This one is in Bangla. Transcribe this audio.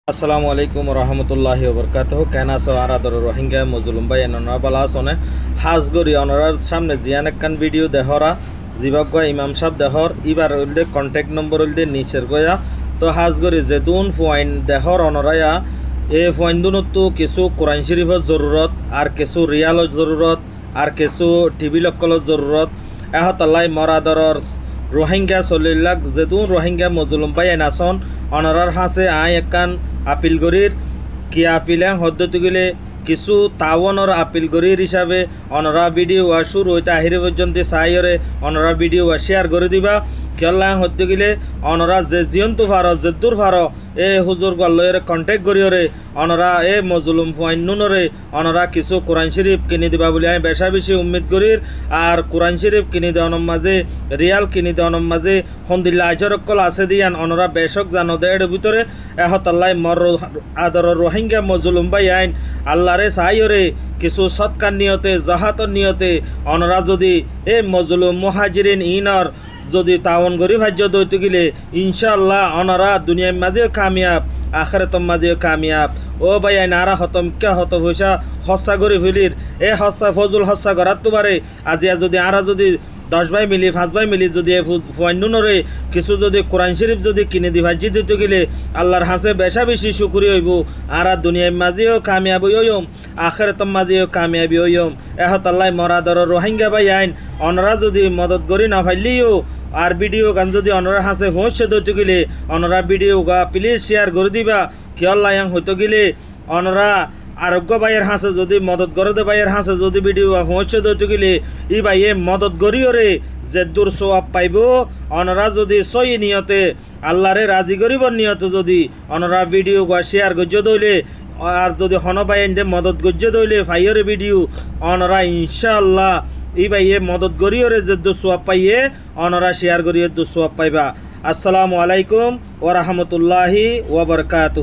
আসসালামু আলাইকুম রহমতুল্লাহি ওবরকাতুহ। কেন আছো আরাদর রোহিঙ্গা মজলুম ভাই এননা বালা আসনে হাজগরি অনরার সামনে জিয়ান একখান ভিডিও দেহরা জিবাগ ইমাম সাহেব দেহর ইবার উল্দে কন্ট্যাক্ট নম্বর উল্দে নিচের গয়া তো হাজগরি যেদুন ফুয়াইন দেহর অনরায়া এ ফুয়াইন দুনতো কিছু কোরআন শরীফের জরুরত আর কিছু রিয়ালর জরুরত আর কিছু টিভি লক্কলর জরুরত এহতাল্লাই মরাদরর রোহিঙ্গা চলিলাক যেদুন রোহিঙ্গা মজলুম ভাই এনাসন অনরার হাসে আই একান আপিল গরির কি আপিলে হদ্দতি গেলে কিছু তাওয়ানোর আপিল গরির হিসাবে অনরা ভিডিও শুরু হইতে আহিরে পর্যন্ত চাইরে অনরা ভিডিও শেয়ার করে দিবা খেলা হতে গেলে অনরা যে জিয়ন্তু ফার যে দূর ফার এ হুজুর গল্লয়ের কন্ট্যাক্ট করিওরে অনরা এ মজলুম ফুয়াইনুনরে অনরা কিছু কোরআন শরীফ কিনে দিবা বলে আমি বেশা বেশি উম্মিদ করির আর কোরআন শরীফ কিনে দেওয়ানোর মাঝে রিয়াল কিনে দেওয়ানোর মাঝে হন্দিল্লা আজরকল আছে দিয়ান অনরা বেশক জানো দে এর ভিতরে এহতাল্লাই মর আদর রোহিঙ্গা মজলুম ভাই আইন আল্লাহরে সাইরে কিছু সৎকার নিয়তে জাহাতর নিয়তে অনরা যদি এ মজলুম মুহাজিরিন ইনর যদি তাওয়ান গরিব হাজ্য দইতে গেলে ইনশাআল্লাহ অনরা দুনিয়ার মাঝেও কামিয়াব আখিরাতের মাঝেও কামিয়াব ও ভাই নারা হতম কে হত পয়সা হস্যা গরিব হইলির এ হস্যা ফজল হস্যা করার তো পারে আজিয়া যদি আরা যদি 10 ভাই মিলি 5 ভাই মিলি যদি ফুয়াইনুনরে কিছু যদি কোরআন শরীফ যদি কিনে দি ভাজি দিতে গেলে আল্লাহর হাসে বেশা বেশি শুকরি হইব আর দুনিয়ার মাঝেও কামিয়াব হইম আখিরাতের মাঝেও কামিয়াবি হইম এহতাল্লাই মরাদর রোহিঙ্গা ভাই আইন অনরা যদি মদত করি না ফাইলিও আর ভিডিও গান যদি অনরা হাসে হোসে দইতে গেলে অনরা ভিডিও গা প্লিজ শেয়ার করে দিবা কিয়ল্লায়াং হইতে গেলে অনরা আরোগ্য ভাইয়ের হাসে যদি মদত গরদে ভাইয়ের হাসে যদি ভিডিও পৌঁছে দিতে গেলে ই ভাইয়ে মদত গরিওরে যে দূর সোয়াব পাইব অনরা যদি সই নিয়তে আল্লাহরে রাজি গরিবর নিয়তে যদি অনরা ভিডিও গা শেয়ার গজ্য দইলে আর যদি হন ভাইয়েন যে মদত গজ্য দইলে ভাইয়ের ভিডিও অনরা ইনশাআল্লাহ ই ভাইয়ে মদত গরিওরে যে দূর সোয়াব পাইয়ে অনরা শেয়ার গরিয়ে দূর সোয়াব পাইবা। আসসালামু আলাইকুম ওয়া রাহমাতুল্লাহি ওয়া বারাকাতুহু।